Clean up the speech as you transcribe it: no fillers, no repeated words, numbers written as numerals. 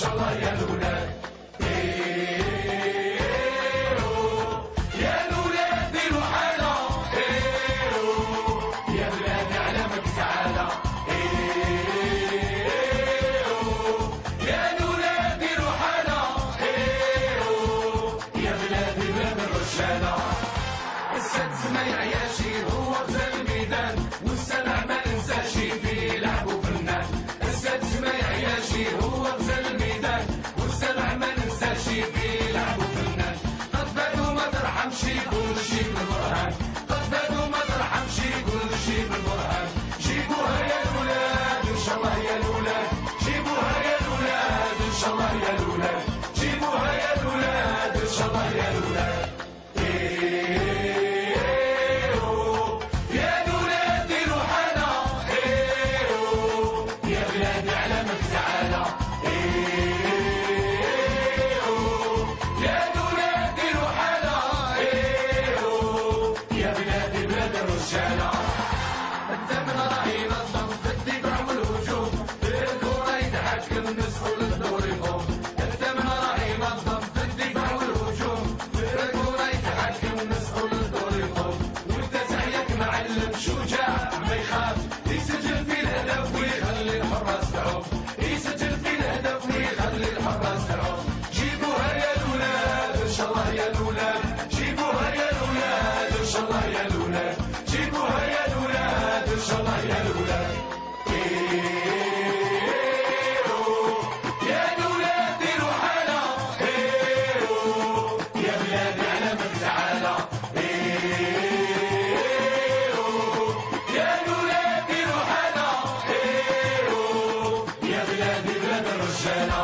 شاء الله يا الولاد. يا الولاد ديروا حالة، يا بلادي علامك سعادة. يا الولاد ديروا حالة، يا بلادي بلاد الرجالة. السادس ما يعياشي هو غزال الميدان، والسبع ما ننساش فيه لعبوا فنان. السادس ما يعياشي هو غزال الميدان، والسبع ما ننساش فيه لعبوا فنان. قد فاتوا ما ترحمش كل شي بالبرهان، قد فاتوا ما ترحمش كل شي بالبرهان. جيبوها يا الولاد ان شاء الله يا الولاد، جيبوها يا الولاد ان شاء الله يا الولاد، جيبوها يا الولاد ان شاء الله يا الولاد. الثمن راه ينظم في الدفاع والهجوم، بالكرة يتحكم نسخو للدور يقوم. الثمن راه ينظم في الدفاع والهجوم، بالكرة يتحكم نسخو للدور يقوم. وانت سعيك معلم شجاع ما يخاف، يسجل في الهدف ويخلي الحراس تعوم، يسجل في الهدف ويخلي الحراس تعوم. جيبوها يا الولاد ان شاء الله يا الولاد، جيبوها يا الولاد ان شاء الله يا الولاد، جيبوها يا الولاد ان شاء الله يا الولاد. يا الولاد ديروا حالة، يا بلادي علامك تعالى. يا الولاد ديروا حالة، يا بلادي بلاد الرجالة.